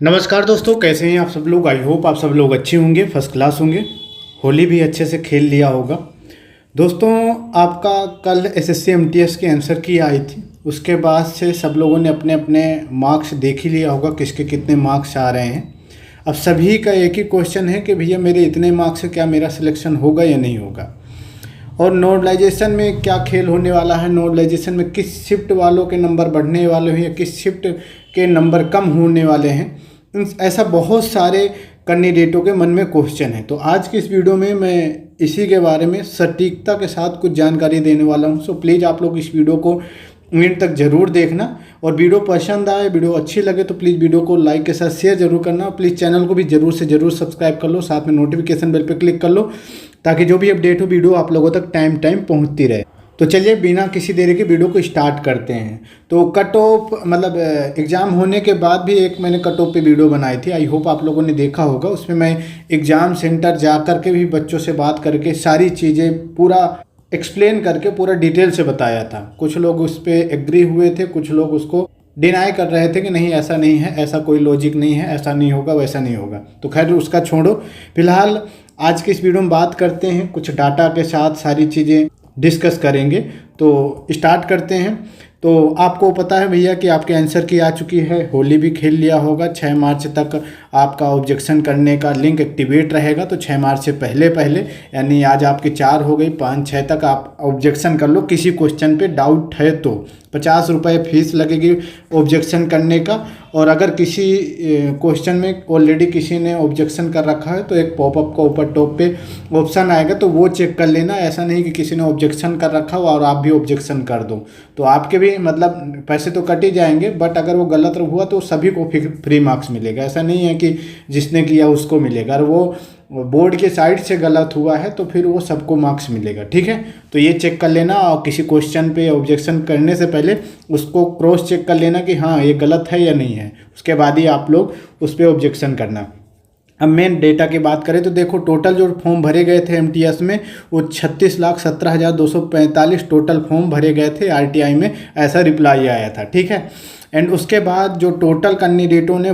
नमस्कार दोस्तों, कैसे हैं आप सब लोग। आई होप आप सब लोग अच्छे होंगे, फर्स्ट क्लास होंगे। होली भी अच्छे से खेल लिया होगा। दोस्तों, आपका कल एसएससी एमटीएस की आंसर की आई थी। उसके बाद से सब लोगों ने अपने अपने मार्क्स देख ही लिया होगा, किसके कितने मार्क्स आ रहे हैं। अब सभी का एक ही क्वेश्चन है कि भैया मेरे इतने मार्क्स से क्या मेरा सिलेक्शन होगा या नहीं होगा। और नॉर्मलाइजेशन में क्या खेल होने वाला है, नॉर्मलाइजेशन में किस शिफ्ट वालों के नंबर बढ़ने वाले हैं या किस शिफ्ट के नंबर कम होने वाले हैं। ऐसा बहुत सारे कैंडिडेटों के मन में क्वेश्चन है। तो आज की इस वीडियो में मैं इसी के बारे में सटीकता के साथ कुछ जानकारी देने वाला हूं। सो प्लीज़ आप लोग इस वीडियो को एंड तक ज़रूर देखना। और वीडियो पसंद आए, वीडियो अच्छी लगे तो प्लीज़ वीडियो को लाइक के साथ शेयर जरूर करना। प्लीज़ चैनल को भी ज़रूर से ज़रूर सब्सक्राइब कर लो, साथ में नोटिफिकेशन बेल पर क्लिक कर लो ताकि जो भी अपडेट हो वीडियो आप लोगों तक टाइम पहुंचती रहे। तो चलिए बिना किसी देरी के वीडियो को स्टार्ट करते हैं। तो कट ऑफ मतलब एग्ज़ाम होने के बाद भी एक मैंने कट ऑफ पे वीडियो बनाई थी, आई होप आप लोगों ने देखा होगा। उसमें मैं एग्ज़ाम सेंटर जा कर के भी बच्चों से बात करके सारी चीज़ें पूरा एक्सप्लेन करके पूरा डिटेल से बताया था। कुछ लोग उस पर एग्री हुए थे, कुछ लोग उसको डिनाई कर रहे थे कि नहीं ऐसा नहीं है, ऐसा कोई लॉजिक नहीं है, ऐसा नहीं होगा, वैसा नहीं होगा। तो खैर उसका छोड़ो, फिलहाल आज के इस वीडियो में बात करते हैं, कुछ डाटा के साथ सारी चीज़ें डिस्कस करेंगे। तो स्टार्ट करते हैं। तो आपको पता है भैया कि आपके आंसर की आ चुकी है, होली भी खेल लिया होगा। 6 मार्च तक आपका ऑब्जेक्शन करने का लिंक एक्टिवेट रहेगा। तो 6 मार्च से पहले पहले, यानी आज आपकी 4 हो गई, 5-6 तक आप ऑब्जेक्शन कर लो। किसी क्वेश्चन पे डाउट है तो 50 रुपये फीस लगेगी ऑब्जेक्शन करने का। और अगर किसी क्वेश्चन में ऑलरेडी किसी ने ऑब्जेक्शन कर रखा है तो एक पॉपअप का ऊपर टॉप पे ऑप्शन आएगा, तो वो चेक कर लेना। ऐसा नहीं कि किसी ने ऑब्जेक्शन कर रखा हो और आप भी ऑब्जेक्शन कर दो तो आपके भी मतलब पैसे तो कट ही जाएंगे, बट अगर वो गलत हुआ तो सभी को फ्री मार्क्स मिलेगा। ऐसा नहीं है कि जिसने किया उसको मिलेगा। और वो बोर्ड के साइड से गलत हुआ है तो फिर वो सबको मार्क्स मिलेगा, ठीक है। तो ये चेक कर लेना और किसी क्वेश्चन पे ऑब्जेक्शन करने से पहले उसको क्रॉस चेक कर लेना कि हाँ ये गलत है या नहीं है, उसके बाद ही आप लोग उस पर ऑब्जेक्शन करना। अब मेन डेटा की बात करें तो देखो, टोटल जो फॉर्म भरे गए थे एमटीएस में वो 36,17,245 टोटल फॉर्म भरे गए थे आरटीआई में, ऐसा रिप्लाई आया था, ठीक है। एंड उसके बाद जो टोटल कैंडिडेटों ने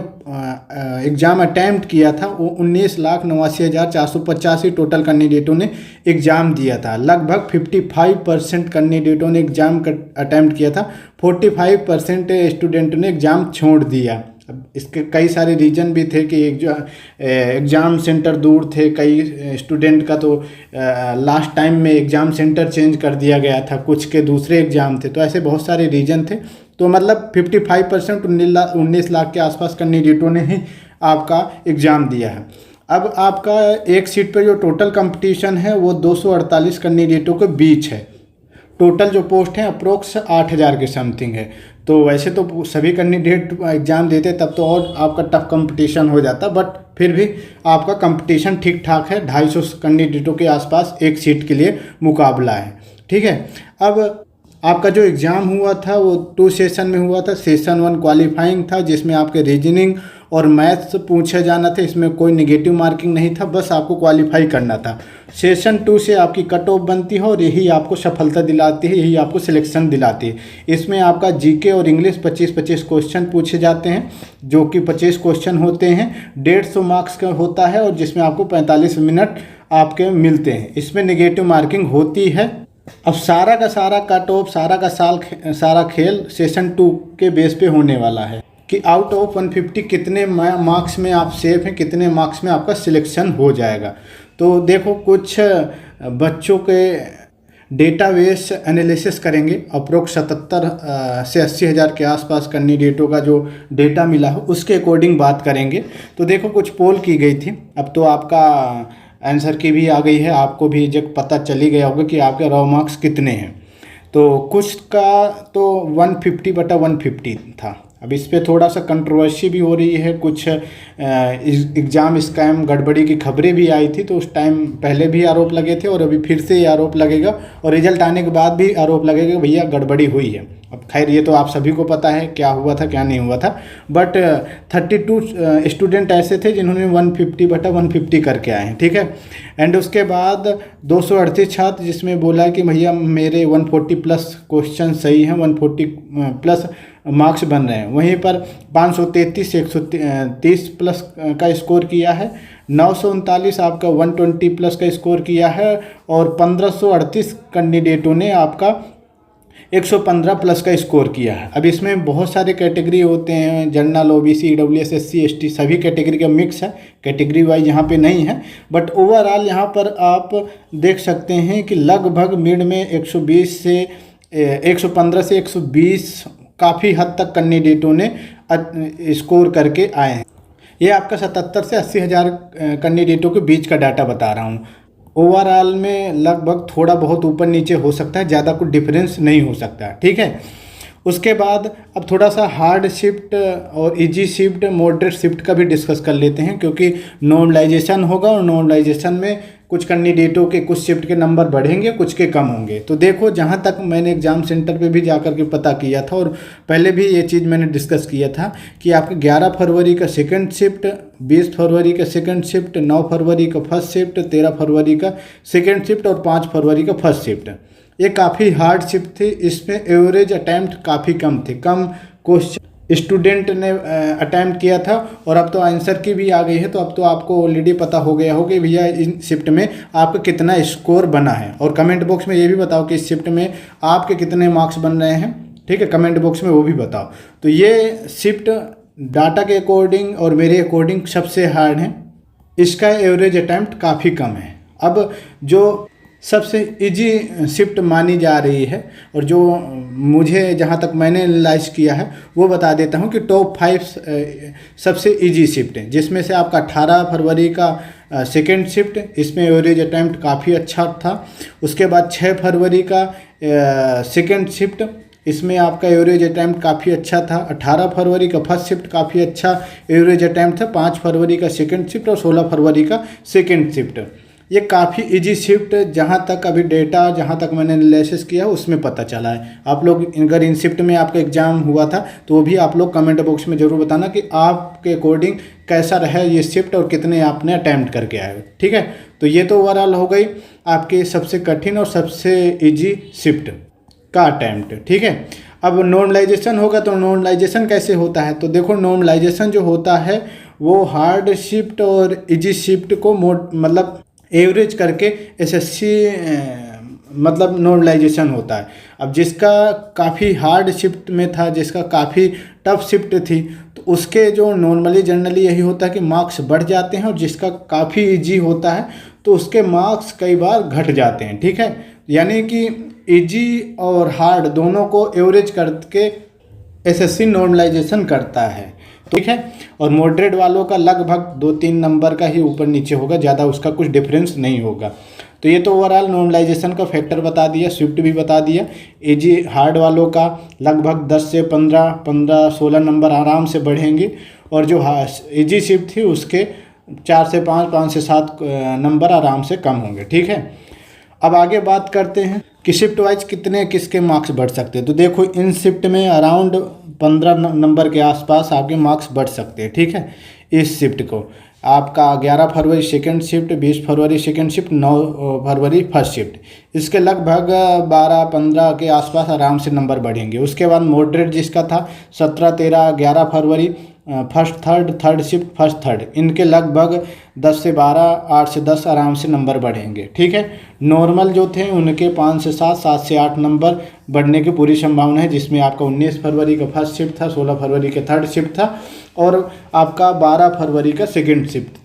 एग्ज़ाम अटैम्प्ट किया था वो 19,89,485 टोटल कैंडिडेटों ने एग्ज़ाम दिया था। लगभग 55% कैंडिडेटों ने एग्ज़ाम अटैम्प्ट किया था, 45% स्टूडेंटों ने एग्ज़ाम छोड़ दिया। अब इसके कई सारे रीज़न भी थे कि एक जो एग्ज़ाम सेंटर दूर थे, कई स्टूडेंट का तो लास्ट टाइम में एग्ज़ाम सेंटर चेंज कर दिया गया था, कुछ के दूसरे एग्ज़ाम थे। तो ऐसे बहुत सारे रीज़न थे। तो मतलब 55% 19 लाख के आसपास कैंडिडेटों ने ही आपका एग्ज़ाम दिया है। अब आपका एक सीट पर जो टोटल कंपटीशन है वो 248 कैंडिडेटों के बीच है। टोटल जो पोस्ट हैं अप्रोक्स 8,000 के समथिंग है। तो वैसे तो सभी कैंडिडेट एग्ज़ाम देते तब तो और आपका टफ कंपटीशन हो जाता, बट फिर भी आपका कंपटीशन ठीक ठाक है। 250 कैंडिडेटों के आसपास एक सीट के लिए मुकाबला है, ठीक है। अब आपका जो एग्ज़ाम हुआ था वो 2 सेशन में हुआ था। सेशन 1 क्वालिफाइंग था, जिसमें आपके रीजनिंग और मैथ्स पूछे जाना थे। इसमें कोई नेगेटिव मार्किंग नहीं था, बस आपको क्वालिफाई करना था। सेशन 2 से आपकी कट ऑफ बनती है और यही आपको सफलता दिलाती है, यही आपको सिलेक्शन दिलाती है। इसमें आपका जीके और इंग्लिश 25-25 क्वेश्चन पूछे जाते हैं, जो कि 25 क्वेश्चन होते हैं, 150 मार्क्स का होता है और जिसमें आपको 45 मिनट आपके मिलते हैं। इसमें नेगेटिव मार्किंग होती है। अब सारा का सारा कट ऑफ, सारा का सारा खेल सेशन 2 के बेस पे होने वाला है कि आउट ऑफ 150 कितने मार्क्स में आप सेफ हैं, कितने मार्क्स में आपका सिलेक्शन हो जाएगा। तो देखो, कुछ बच्चों के डेटाबेस एनालिसिस करेंगे। अप्रोक्स 77 से 80 हज़ार के आसपास कैंडिडेटों का जो डेटा मिला है उसके अकॉर्डिंग बात करेंगे। तो देखो, कुछ पोल की गई थी। अब तो आपका आंसर की भी आ गई है, आपको भी जब पता चली गया होगा कि आपके रॉ मार्क्स कितने हैं। तो कुछ का तो 150/150 था। अब इस पे थोड़ा सा कंट्रोवर्सी भी हो रही है। कुछ एग्ज़ाम स्कैम गड़बड़ी की खबरें भी आई थी, तो उस टाइम पहले भी आरोप लगे थे और अभी फिर से ये आरोप लगेगा और रिजल्ट आने के बाद भी आरोप लगेगा भैया गड़बड़ी हुई है। अब खैर ये तो आप सभी को पता है क्या हुआ था क्या नहीं हुआ था, बट 32 स्टूडेंट ऐसे थे जिन्होंने 150/150 करके आए हैं, ठीक है। एंड उसके बाद 238 छात्र जिसमें बोला कि भैया मेरे 140 प्लस क्वेश्चन सही हैं, 140 प्लस मार्क्स बन रहे हैं। वहीं पर 533 से 130 प्लस का स्कोर किया है, 939 आपका 120 प्लस का स्कोर किया है, और 1538 कैंडिडेटों ने आपका 115 प्लस का स्कोर किया है। अब इसमें बहुत सारे कैटेगरी होते हैं, general, OBC, EWS, SC, ST, सभी कैटेगरी का मिक्स है, कैटेगरी वाइज यहाँ पे नहीं है। बट ओवरऑल यहाँ पर आप देख सकते हैं कि लगभग मिड में 120 से 115 से 120 काफ़ी हद तक कैंडिडेटों ने स्कोर करके आए हैं। ये आपका 77 से 80 हज़ार कैंडिडेटों के बीच का डाटा बता रहा हूँ। ओवरऑल में लगभग थोड़ा बहुत ऊपर नीचे हो सकता है, ज़्यादा कुछ डिफरेंस नहीं हो सकता, ठीक है। उसके बाद अब थोड़ा सा हार्ड शिफ्ट और इजी शिफ्ट, मॉडरेट शिफ्ट का भी डिस्कस कर लेते हैं, क्योंकि नॉर्मलाइजेशन होगा और नॉर्मलाइजेशन में कुछ कैंडिडेटों के कुछ शिफ्ट के नंबर बढ़ेंगे, कुछ के कम होंगे। तो देखो, जहाँ तक मैंने एग्ज़ाम सेंटर पे भी जाकर के पता किया था, और पहले भी ये चीज़ मैंने डिस्कस किया था कि आपके 11 फरवरी का सेकंड शिफ्ट, 20 फरवरी का सेकंड शिफ्ट, 9 फरवरी का फर्स्ट शिफ्ट, 13 फरवरी का सेकंड शिफ्ट और 5 फरवरी का फर्स्ट शिफ्ट, ये काफ़ी हार्ड शिफ्ट थी। इसमें एवरेज अटैम्प्ट काफ़ी कम थे, कम क्वेश्चन स्टूडेंट ने अटैम्प्ट किया था, और अब तो आंसर की भी आ गई है। तो अब तो आपको ऑलरेडी पता हो गया हो कि भैया इन शिफ्ट में आपका कितना स्कोर बना है। और कमेंट बॉक्स में ये भी बताओ कि इस शिफ्ट में आपके कितने मार्क्स बन रहे हैं, ठीक है, कमेंट बॉक्स में वो भी बताओ। तो ये शिफ्ट डाटा के अकॉर्डिंग और मेरे अकॉर्डिंग सबसे हार्ड है, इसका एवरेज अटैम्प्ट काफ़ी कम है। अब जो सबसे इजी शिफ्ट मानी जा रही है, और जो मुझे जहाँ तक मैंने एनालाइज किया है वो बता देता हूँ कि टॉप 5 सबसे इजी शिफ्ट है, जिसमें से आपका 18 फरवरी का सेकेंड शिफ्ट, इसमें एवरेज अटैम्प्ट काफ़ी अच्छा था। उसके बाद 6 फरवरी का सेकेंड शिफ्ट, इसमें आपका एवरेज अटैम्प्ट काफ़ी अच्छा था। 18 फरवरी का फर्स्ट शिफ्ट काफ़ी अच्छा एवरेज अटैम्प्ट था। 5 फरवरी का सेकेंड शिफ्ट और 16 फरवरी का सेकेंड शिफ्ट, ये काफ़ी इजी शिफ्ट, जहाँ तक अभी डेटा, जहाँ तक मैंने एनालिसिस किया उसमें पता चला है। आप लोग अगर इन शिफ्ट में आपका एग्जाम हुआ था तो वो भी आप लोग कमेंट बॉक्स में ज़रूर बताना कि आपके अकॉर्डिंग कैसा रहा ये शिफ्ट और कितने आपने अटैम्प्ट करके आए, ठीक है। तो ये तो ओवरऑल हो गई आपके सबसे कठिन और सबसे इजी शिफ्ट का अटैम्प्ट, ठीक है। अब नॉर्मलाइजेशन होगा, तो नॉर्मलाइजेशन कैसे होता है? तो देखो, नॉर्मलाइजेशन जो होता है वो हार्ड शिफ्ट और इजी शिफ्ट को मतलब एवरेज करके एसएससी मतलब नॉर्मलाइजेशन होता है। अब जिसका काफ़ी हार्ड शिफ्ट में था, जिसका काफ़ी टफ शिफ्ट थी, तो उसके जो नॉर्मली जनरली यही होता है कि मार्क्स बढ़ जाते हैं, और जिसका काफ़ी इजी होता है तो उसके मार्क्स कई बार घट जाते हैं, ठीक है। यानी कि इजी और हार्ड दोनों को एवरेज करके एसएससी नॉर्मलाइजेशन करता है, ठीक है। और मॉडरेट वालों का लगभग 2-3 नंबर का ही ऊपर नीचे होगा, ज़्यादा उसका कुछ डिफरेंस नहीं होगा। तो ये तो ओवरऑल नॉर्मलाइजेशन का फैक्टर बता दिया, शिफ्ट भी बता दिया। इजी हार्ड वालों का लगभग 10 से 15-16 नंबर आराम से बढ़ेंगे, और जो इजी शिफ्ट थी उसके 4 से 5 से 7 नंबर आराम से कम होंगे, ठीक है। अब आगे बात करते हैं कि शिफ्ट वाइज कितने किसके मार्क्स बढ़ सकते हैं। तो देखो, इन शिफ्ट में अराउंड 15 नंबर के आसपास आपके मार्क्स बढ़ सकते हैं, ठीक है। इस शिफ्ट को आपका 11 फरवरी सेकेंड शिफ्ट, 20 फरवरी सेकेंड शिफ्ट, 9 फरवरी फर्स्ट शिफ्ट, इसके लगभग 12-15 के आसपास आराम से नंबर बढ़ेंगे। उसके बाद मॉडरेट जिसका था 17, 13, 11 फरवरी first third shift first third, इनके लगभग 10 से 12, 8 से 10 आराम से नंबर बढ़ेंगे, ठीक है। नॉर्मल जो थे उनके 5 से 7, 7 से 8 नंबर बढ़ने की पूरी संभावना है, जिसमें आपका 19 फरवरी का फर्स्ट शिफ्ट था, 16 फरवरी का थर्ड शिफ्ट था, और आपका 12 फरवरी का सेकेंड शिफ्ट,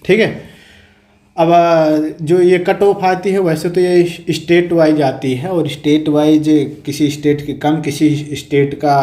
ठीक है। अब जो ये कट ऑफ आती है, वैसे तो ये स्टेट वाइज आती है, और स्टेट वाइज किसी स्टेट की कम, किसी स्टेट का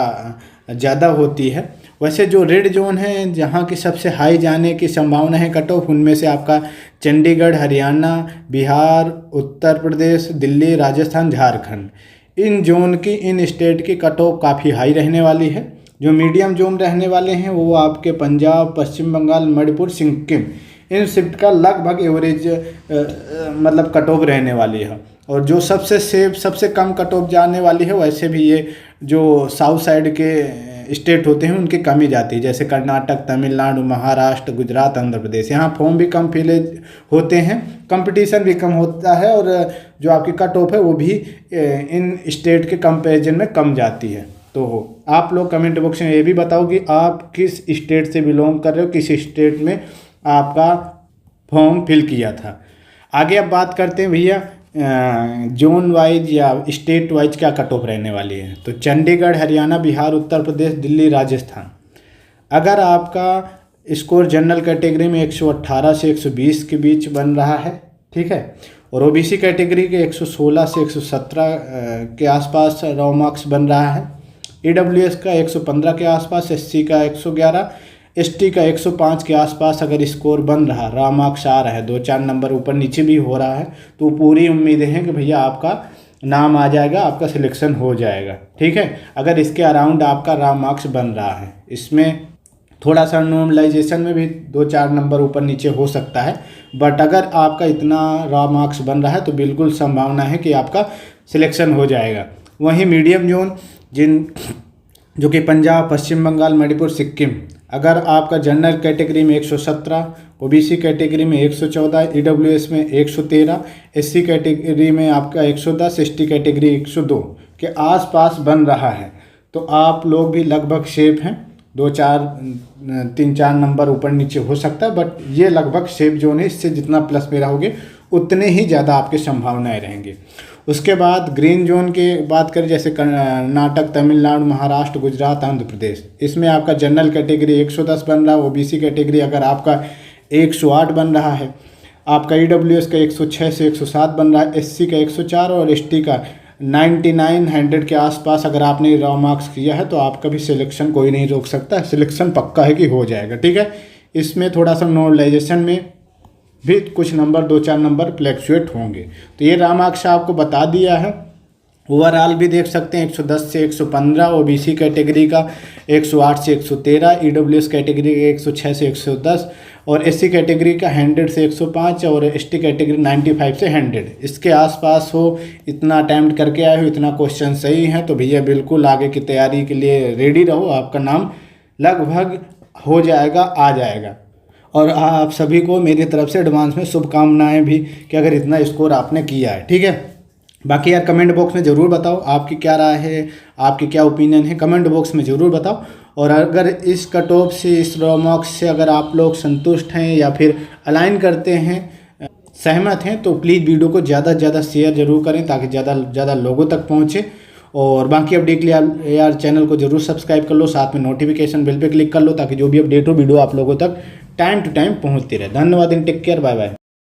ज़्यादा होती है। वैसे जो रेड जोन है, जहाँ की सबसे हाई जाने की संभावना है कट ऑफ, उनमें से आपका चंडीगढ़, हरियाणा, बिहार, उत्तर प्रदेश, दिल्ली, राजस्थान, झारखंड, इन जोन की, इन स्टेट की कट ऑफ काफ़ी हाई रहने वाली है। जो मीडियम जोन रहने वाले हैं वो आपके पंजाब, पश्चिम बंगाल, मणिपुर, सिक्किम, इन शिफ्ट का लगभग एवरेज मतलब कट ऑफ रहने वाली है। और जो सबसे सेफ, सबसे कम कट ऑफ जाने वाली है, वैसे भी ये जो साउथ साइड के स्टेट होते हैं उनकी कमी जाती है, जैसे कर्नाटक, तमिलनाडु, महाराष्ट्र, गुजरात, आंध्र प्रदेश। यहाँ फॉर्म भी कम फिल होते हैं, कंपटीशन भी कम होता है, और जो आपकी कट ऑफ है वो भी इन स्टेट के कंपैरिजन में कम जाती है, तो आप लोग कमेंट बॉक्स में ये भी बताओ कि आप किस स्टेट से बिलोंग कर रहे हो, किस स्टेट में आपका फॉर्म फिल किया था। आगे अब बात करते हैं भैया जोन वाइज या स्टेट वाइज क्या कट ऑफ रहने वाली है। तो चंडीगढ़, हरियाणा, बिहार, उत्तर प्रदेश, दिल्ली, राजस्थान। अगर आपका स्कोर जनरल कैटेगरी में 118 से 120 के बीच बन रहा है, ठीक है, और ओबीसी कैटेगरी के 116 से 117 के आसपास रॉ मार्क्स बन रहा है, ईडब्ल्यूएस का 115 के आसपास, एससी का 111, एसटी का 105 के आसपास अगर स्कोर बन रहा, रॉ मार्क्स आ रहा है, 2-4 नंबर ऊपर नीचे भी हो रहा है, तो पूरी उम्मीदें हैं कि भैया आपका नाम आ जाएगा, आपका सिलेक्शन हो जाएगा, ठीक है। अगर इसके अराउंड आपका रॉ मार्क्स बन रहा है, इसमें थोड़ा सा नॉर्मलाइजेशन में भी 2-4 नंबर ऊपर नीचे हो सकता है, बट अगर आपका इतना रॉ मार्क्स बन रहा है तो बिल्कुल संभावना है कि आपका सिलेक्शन हो जाएगा। वहीं मीडियम जोन जो कि पंजाब, पश्चिम बंगाल, मणिपुर, सिक्किम, अगर आपका जनरल कैटेगरी में 117, ओबीसी कैटेगरी में 114, ईडब्ल्यूएस में 113, एससी कैटेगरी में आपका 110, एसटी कैटेगरी 102 के आसपास बन रहा है, तो आप लोग भी लगभग सेफ हैं। 3-4 नंबर ऊपर नीचे हो सकता है, बट ये लगभग सेफ जोन है। इससे जितना प्लस में रहोगे उतने ही ज़्यादा आपकी संभावनाएं रहेंगी। उसके बाद ग्रीन जोन की बात करें, जैसे कर्नाटक, तमिलनाडु, महाराष्ट्र, गुजरात, आंध्र प्रदेश, इसमें आपका जनरल कैटेगरी 110 बन रहा है, ओबीसी कैटेगरी अगर आपका 108 बन रहा है, आपका ईडब्ल्यूएस का 106 से 107 बन रहा है, एससी का 104 और एसटी का 99-100 के आसपास अगर आपने रॉ मार्क्स किया है तो आपका भी सिलेक्शन कोई नहीं रोक सकता, सिलेक्शन पक्का है कि हो जाएगा, ठीक है। इसमें थोड़ा सा नॉर्मलाइजेशन में भी कुछ नंबर 2-4 नंबर फ्लैक्चुएट होंगे। तो ये रॉ मार्क्स आपको बता दिया है। ओवरऑल भी देख सकते हैं 110 से 115, ओबीसी कैटेगरी का 108 से 113, ईडब्ल्यूएस कैटेगरी का 106 से 110 और एससी कैटेगरी का 100 से 105 और एसटी कैटेगरी 95 से 100 इसके आसपास हो। इतना अटैम्प्ट करके आए हो, इतना क्वेश्चन सही है, तो भैया बिल्कुल आगे की तैयारी के लिए रेडी रहो, आपका नाम लगभग हो जाएगा, आ जाएगा। और आप सभी को मेरी तरफ से एडवांस में शुभकामनाएं भी कि अगर इतना स्कोर आपने किया है, ठीक है। बाकी यार कमेंट बॉक्स में ज़रूर बताओ आपकी क्या राय है, आपकी क्या ओपिनियन है, कमेंट बॉक्स में ज़रूर बताओ। और अगर इस कट ऑफ से, इस रॉ मार्क्स से अगर आप लोग संतुष्ट हैं या फिर अलाइन करते हैं, सहमत हैं, तो प्लीज़ वीडियो को ज़्यादा से ज़्यादा शेयर ज़रूर करें ताकि ज़्यादा लोगों तक पहुँचे। और बाकी अपडेट के लिए यार चैनल को ज़रूर सब्सक्राइब कर लो, साथ में नोटिफिकेशन बेल पे क्लिक कर लो ताकि जो भी अपडेट हो वीडियो आप लोगों तक टाइम टू टाइम पहुँचती रहे। धन्यवाद, टेक केयर, बाय बाय।